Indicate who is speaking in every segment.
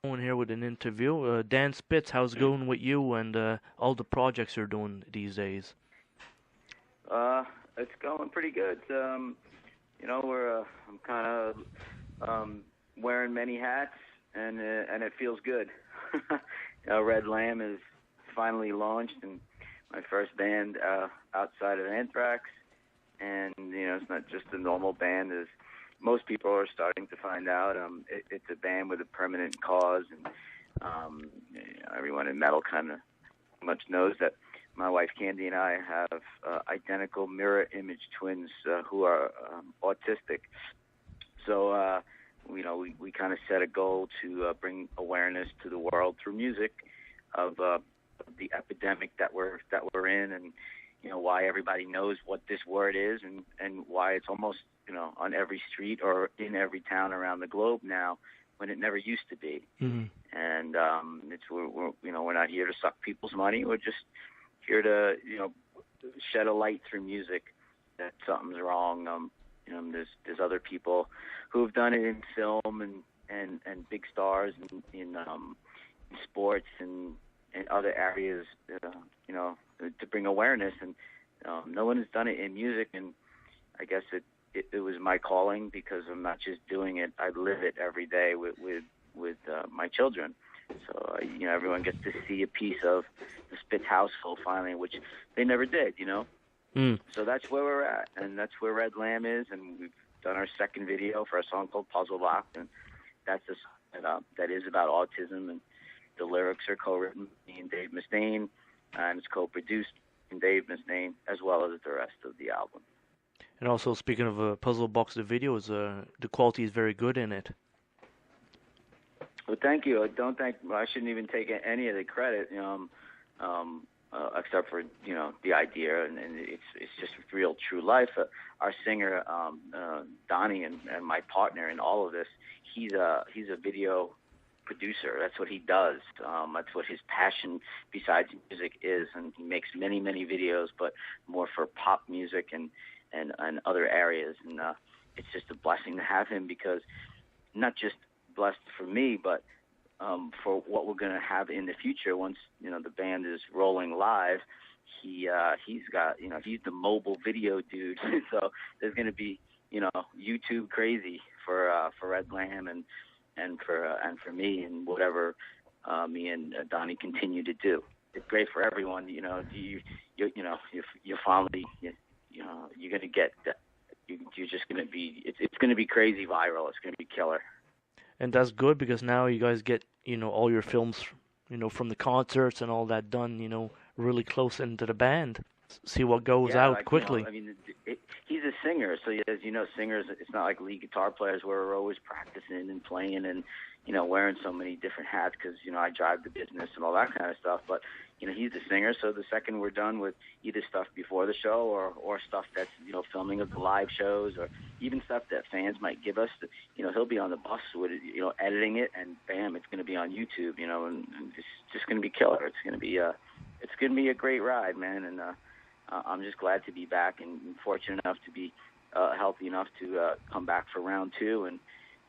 Speaker 1: On here with an interview. Dan Spitz, how's it going with you and all the projects you're doing these days?
Speaker 2: It's going pretty good. I'm kind of wearing many hats, and it feels good. Red Lamb is finally launched, and my first band outside of Anthrax, and it's not just a normal band as most people are starting to find out. It's a band with a permanent cause, and everyone in metal kind of much knows that my wife Candy and I have identical mirror image twins who are autistic. So we kind of set a goal to bring awareness to the world through music of the epidemic that we're in, and why everybody knows what this word is, and why it's almost on every street or in every town around the globe now, when it never used to be.
Speaker 1: Mm-hmm.
Speaker 2: And we're not here to suck people's money. We're just here to shed a light through music that something's wrong. There's other people who have done it in film and big stars in sports and other areas, to bring awareness, and no one has done it in music. And I guess it was my calling, because I'm not just doing it; I live it every day with my children. So everyone gets to see a piece of the Spitz household finally, which they never did. So that's where we're at, and that's where Red Lamb is, and we've done our second video for a song called Puzzle Box, and that's a song that is about autism, and the lyrics are co-written by me and Dave Mustaine, and it's co-produced by Dave Mustaine, as well as the rest of the album.
Speaker 1: And also, speaking of Puzzle Box, the videos, the quality is very good in it.
Speaker 2: Well, thank you. I shouldn't even take any of the credit, except for the idea, and it's just real true life. Our singer Donnie and my partner in all of this, he's a video producer. That's what he does. That's what his passion besides music is, and he makes many videos, but more for pop music and other areas. And it's just a blessing to have him, because not just blessed for me, but for what we're going to have in the future once the band is rolling live. He's got he's the mobile video dude. So there's going to be YouTube crazy for Red Lamb and for me, and whatever me and Donnie continue to do. It's great for everyone. You finally you're going to get that. You're just going to be. It's going to be crazy viral. It's going to be killer.
Speaker 1: And that's good, because now you guys get, all your films, from the concerts and all that done, really close into the band. See what goes out quickly.
Speaker 2: He's a singer, so as singers, it's not like lead guitar players where we're always practicing and playing and, wearing so many different hats, because, I drive the business and all that kind of stuff. But, he's the singer, so the second we're done with either stuff before the show or stuff that's, filming of the live shows, or even stuff that fans might give us, he'll be on the bus with it, editing it, and bam, it's going to be on YouTube, and it's just going to be killer. It's going to be a great ride, man, and I'm just glad to be back and fortunate enough to be healthy enough to come back for round two. And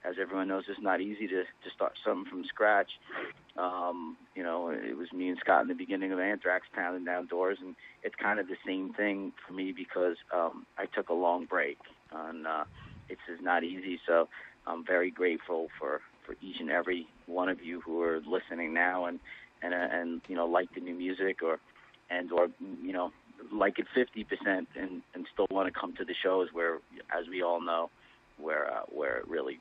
Speaker 2: as everyone knows, it's not easy to start something from scratch. It was me and Scott in the beginning of Anthrax pounding down doors, and it's kind of the same thing for me, because I took a long break, and it's just not easy. So I'm very grateful for each and every one of you who are listening now and like the new music or like it 50% and still want to come to the shows where, as we all know, where it really,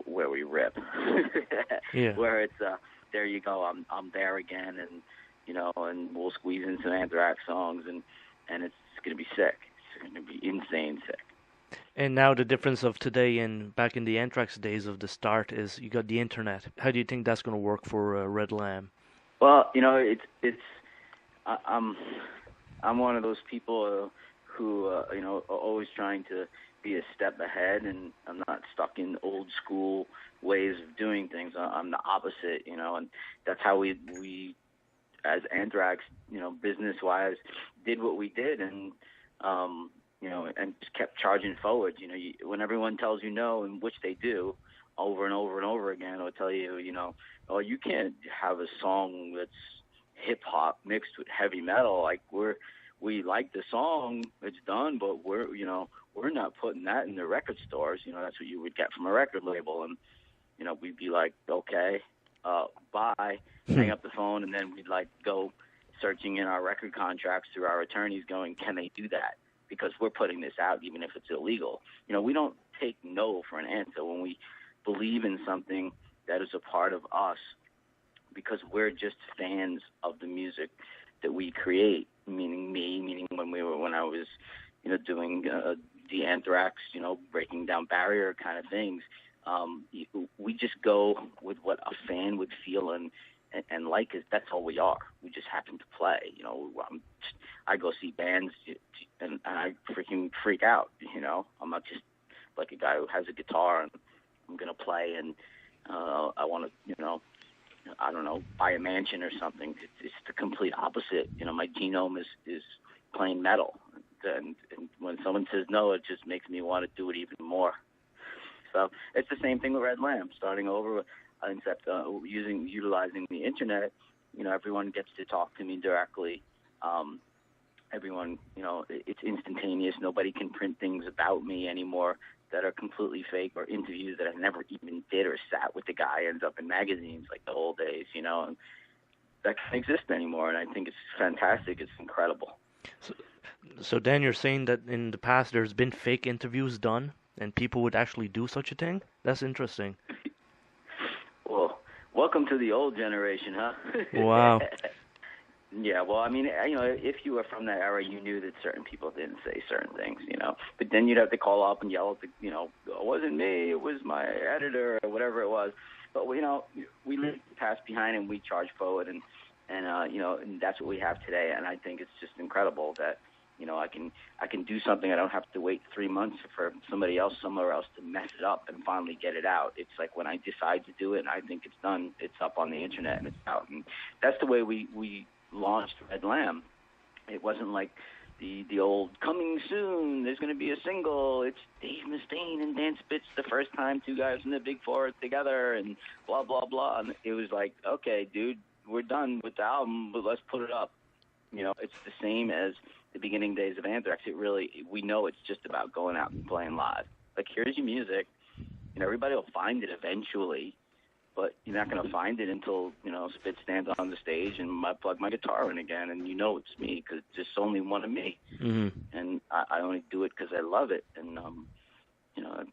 Speaker 2: where we rip.
Speaker 1: Yeah.
Speaker 2: Where it's there you go, I'm there again, and and we'll squeeze in some Anthrax songs, and it's going to be sick. It's going to be insane sick.
Speaker 1: And now the difference of today and back in the Anthrax days of the start is you got the internet. How do you think that's going to work for Red Lamb?
Speaker 2: Well, I'm one of those people who are always trying to be a step ahead, and I'm not stuck in old school ways of doing things. I'm the opposite, and that's how we as Anthrax, business wise, did what we did, and and just kept charging forward. When everyone tells you no, and which they do over and over and over again, it'll tell you, oh, you can't have a song that's hip hop mixed with heavy metal. Like we like the song, it's done, but we're not putting that in the record stores. That's what you would get from a record label, and we'd be like, okay, bye, hang up the phone, and then we'd like go searching in our record contracts through our attorneys, going, can they do that? Because we're putting this out, even if it's illegal. We don't take no for an answer when we believe in something that is a part of us, because we're just fans of the music that we create. Meaning when I was, doing the Anthrax, breaking down barrier kind of things. We just go with what a fan would feel and like. That's all we are. We just happen to play. I go see bands and I freaking freak out. I'm not just like a guy who has a guitar and I'm gonna play and I want to, I don't know, buy a mansion or something. It's the complete opposite. My genome is playing metal, and when someone says no, it just makes me want to do it even more. So it's the same thing with Red Lamb. Starting over, except utilizing the internet. Everyone gets to talk to me directly. Everyone, it's instantaneous. Nobody can print things about me anymore that are completely fake, or interviews that I never even did or sat with the guy ends up in magazines like the old days, and that can't exist anymore. And I think it's fantastic. It's incredible.
Speaker 1: So Dan, you're saying that in the past there's been fake interviews done and people would actually do such a thing? That's interesting.
Speaker 2: Well, welcome to the old generation, huh?
Speaker 1: Wow.
Speaker 2: Yeah, well, I mean, if you were from that era, you knew that certain people didn't say certain things, But then you'd have to call up and yell at the, it wasn't me, it was my editor or whatever it was. But, we leave the past behind and we charge forward, and that's what we have today. And I think it's just incredible that, I can do something. I don't have to wait 3 months for somebody else somewhere else to mess it up and finally get it out. It's like when I decide to do it and I think it's done, it's up on the internet and it's out. And that's the way we launched Red Lamb. It wasn't like the old coming soon, there's going to be a single, it's Dave Mustaine and Dan Spitz, the first time two guys in the Big Four together, and blah, blah, blah. And it was like, okay, dude, we're done with the album, but let's put it up. It's the same as the beginning days of Anthrax. We know it's just about going out and playing live. Like, here's your music, and everybody will find it eventually, but you're not going to find it until, Spitz stands on the stage and I plug my guitar in again, and it's me, because it's just only one of me.
Speaker 1: Mm-hmm.
Speaker 2: And I only do it because I love it, and,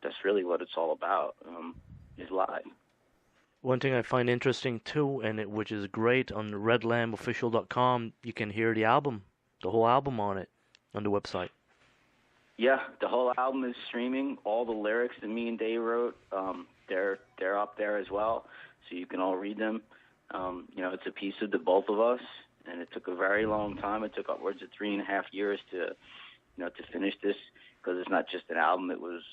Speaker 2: that's really what it's all about, is live.
Speaker 1: One thing I find interesting too, which is great, on redlambofficial.com, you can hear the album, the whole album on it, on the website. Yeah,
Speaker 2: the whole album is streaming. All the lyrics that me and Dave wrote, they're up there as well, so you can all read them. It's a piece of the both of us, and it took a very long time. It took upwards of 3.5 years to finish this, because it's not just an album. It was,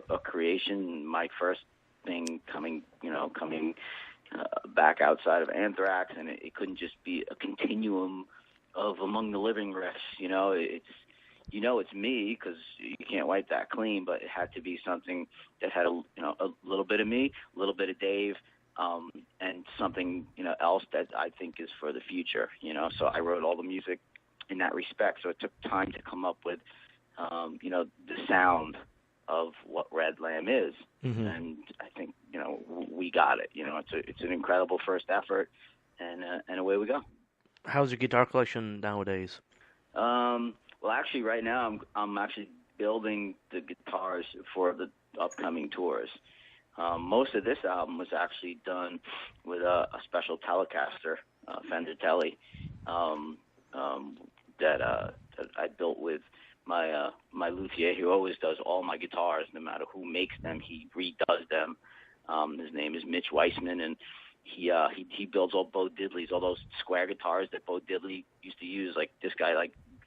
Speaker 2: a creation. My first thing coming back outside of Anthrax, and it couldn't just be a continuum of Among the Living riffs. It's me, because you can't wipe that clean, but it had to be something that had a little bit of me, a little bit of Dave, and something else that I think is for the future. So I wrote all the music in that respect. So it took time to come up with the sound of what Red Lamb is.
Speaker 1: Mm-hmm.
Speaker 2: And I think we got it. It's an incredible first effort, and away we go.
Speaker 1: How's your guitar collection nowadays?
Speaker 2: Well, actually, right now I'm actually building the guitars for the upcoming tours. Most of this album was actually done with a special Telecaster, Fender Tele, that I built with my luthier, who always does all my guitars, no matter who makes them. He redoes them. His name is Mitch Weissman, and he builds all Bo Diddleys, all those square guitars that Bo Diddley used to use. Like, this guy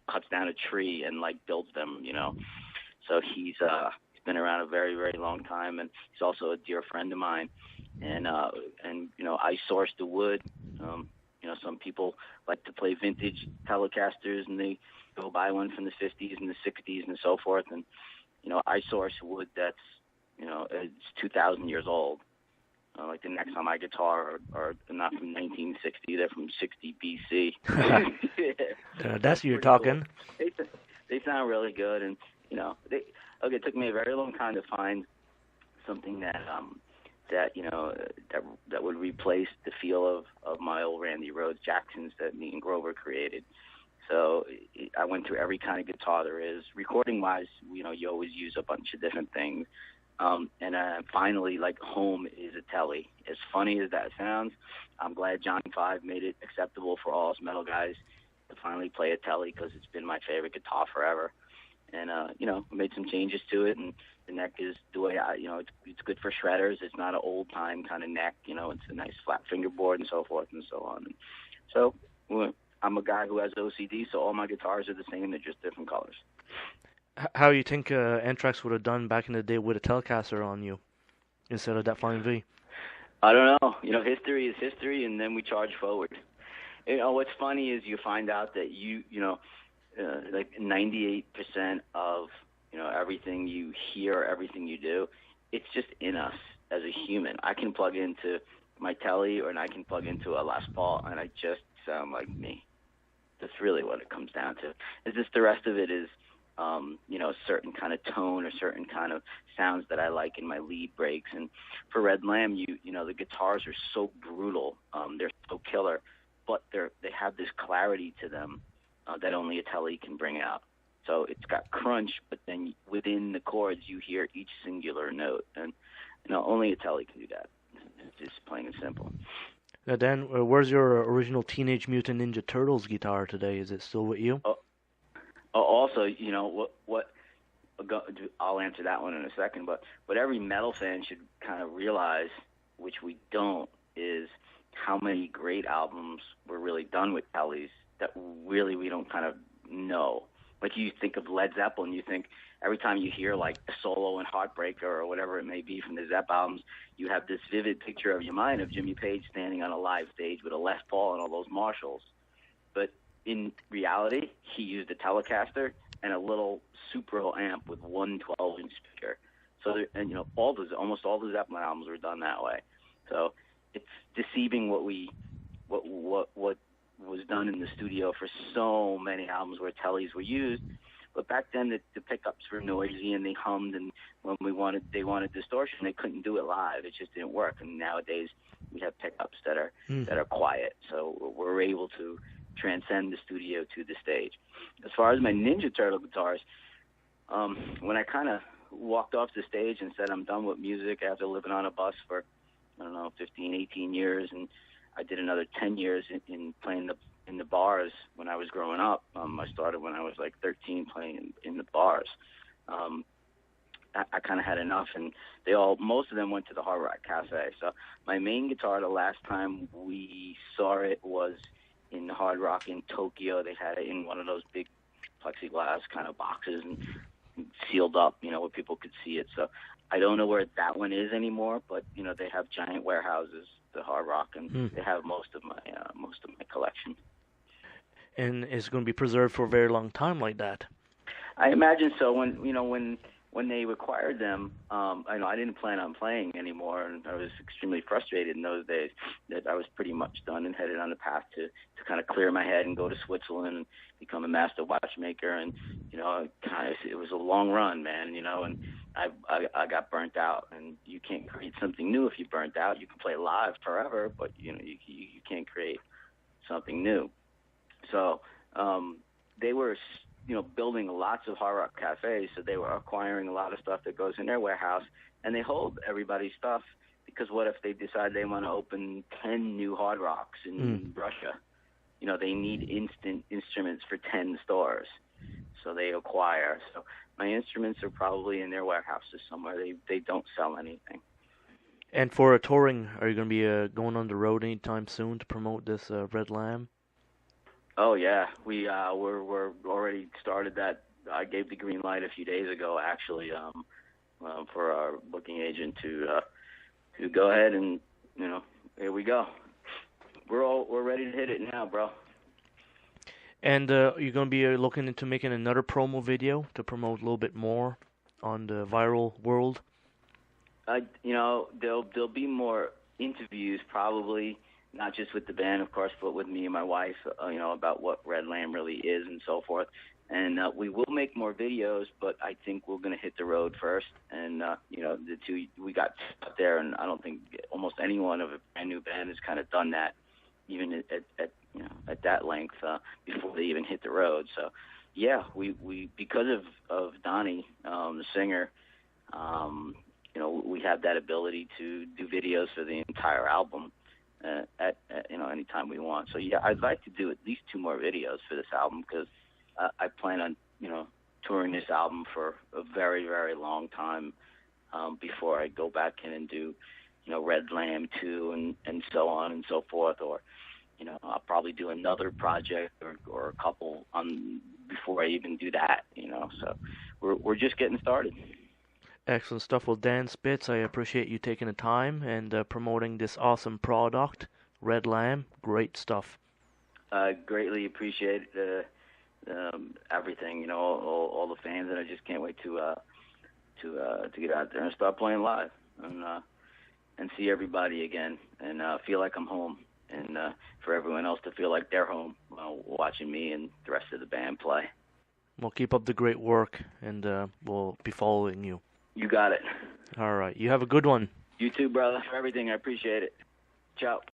Speaker 2: cuts down a tree and builds them, So he's been around a very, very long time, and he's also a dear friend of mine. And I source the wood. Some people like to play vintage Telecasters, and they go buy one from the 50s and the 60s and so forth. And I source wood that's it's 2,000 years old, Like the necks on my guitar are not from 1960; they're from 60 BC.
Speaker 1: That's you're talking.
Speaker 2: Cool. They sound really good, and it took me a very long time to find something that would replace the feel of my old Randy Rhoads Jacksons that me and Grover created. So I went through every kind of guitar there is. Recording-wise, you always use a bunch of different things. And finally, like, home is a Tele. As funny as that sounds, I'm glad Johnny Five made it acceptable for all us metal guys to finally play a Tele, because it's been my favorite guitar forever. And, made some changes to it, and the neck is the way it's good for shredders. It's not an old-time kind of neck. It's a nice flat fingerboard and so forth and so on. And so I'm a guy who has OCD, so all my guitars are the same. They're just different colors.
Speaker 1: How you think Anthrax would have done back in the day with a Telecaster on you instead of that Flying V?
Speaker 2: I don't know. History is history, and then we charge forward. What's funny is you find out that like 98% of everything you hear, everything you do, it's just in us as a human. I can plug into my Tele, and I can plug into a Les Paul, and I just sound like me. That's really what it comes down to. It's just the rest of it is a certain kind of tone or certain kind of sounds that I like in my lead breaks. And for Red Lamb, the guitars are so brutal, they're so killer, but they have this clarity to them that only a Tele can bring out. So it's got crunch, but then within the chords you hear each singular note, and only a Tele can do that. It's just plain and simple.
Speaker 1: Now, Dan, where's your original Teenage Mutant Ninja Turtles guitar today? Is it still with you?
Speaker 2: Also, what I'll answer that one in a second, but what every metal fan should kind of realize, which we don't, is how many great albums were really done with Teles that really we don't kind of know. Like, you think of Led Zeppelin, you think every time you hear like a solo in Heartbreaker or whatever it may be from the Zepp albums, you have this vivid picture of your mind of Jimmy Page standing on a live stage with a Les Paul and all those Marshalls. But in reality, he used a Telecaster and a little Super amp with one 12-inch speaker. So, almost all the Zeppelin albums were done that way. So it's deceiving what was done in the studio for so many albums where Teles were used. But back then, the pickups were noisy and they hummed, and when they wanted distortion, they couldn't do it live. It just didn't work. And nowadays, we have pickups that are quiet, so we're able to transcend the studio to the stage. As far as my Ninja Turtle guitars, when I kind of walked off the stage and said I'm done with music after living on a bus for 15, 18 years, and I did another 10 years in playing in the bars when I was growing up. I started when I was like 13 playing in the bars. I kind of had enough, and most of them went to the Hard Rock Cafe. So my main guitar, the last time we saw it was in the Hard Rock in Tokyo. They had it in one of those big plexiglass kind of boxes and sealed up, where people could see it. So I don't know where that one is anymore, but they have giant warehouses, the Hard Rock, and they have most of my collection.
Speaker 1: And it's going to be preserved for a very long time like that.
Speaker 2: I imagine so. When they acquired them, I didn't plan on playing anymore, and I was extremely frustrated in those days that I was pretty much done and headed on the path to kind of clear my head and go to Switzerland and become a master watchmaker. And it was a long run, man. And I got burnt out. And you can't create something new if you're burnt out. You can play live forever, but you can't create something new. So they were building lots of Hard Rock cafes, so they were acquiring a lot of stuff that goes in their warehouse, and they hold everybody's stuff, because what if they decide they want to open 10 new Hard Rocks in Russia? They need instant instruments for 10 stores, so they acquire. So my instruments are probably in their warehouses somewhere. They don't sell anything.
Speaker 1: And for touring, are you going to be going on the road anytime soon to promote this Red Lamb?
Speaker 2: Oh yeah, we're already started that. I gave the green light a few days ago, actually, for our booking agent to go ahead and here we go. We're ready to hit it now, bro.
Speaker 1: And you're gonna be looking into making another promo video to promote a little bit more on the viral world.
Speaker 2: There'll be more interviews, probably not just with the band, of course, but with me and my wife, about what Red Lamb really is and so forth. And we will make more videos, but I think we're going to hit the road first. And the two we got out there, and I don't think almost anyone of a brand new band has kind of done that, even at that length before they even hit the road. So, yeah, we because of Donnie, the singer, we have that ability to do videos for the entire album at any time we want. So yeah, I'd like to do at least 2 more videos for this album, because I plan on touring this album for a very, very long time before I go back in and do Red Lamb 2 and so on and so forth, or I'll probably do another project or a couple before I even do that. So we're just getting started.
Speaker 1: Excellent stuff. Well, Dan Spitz, I appreciate you taking the time and promoting this awesome product, Red Lamb. Great stuff.
Speaker 2: Greatly appreciate everything, all the fans, and I just can't wait to get out there and start playing live and see everybody again and feel like I'm home, and for everyone else to feel like they're home watching me and the rest of the band play.
Speaker 1: Well, keep up the great work, and we'll be following you.
Speaker 2: You got it.
Speaker 1: All right. You have a good one.
Speaker 2: You too, brother. For everything, I appreciate it. Ciao.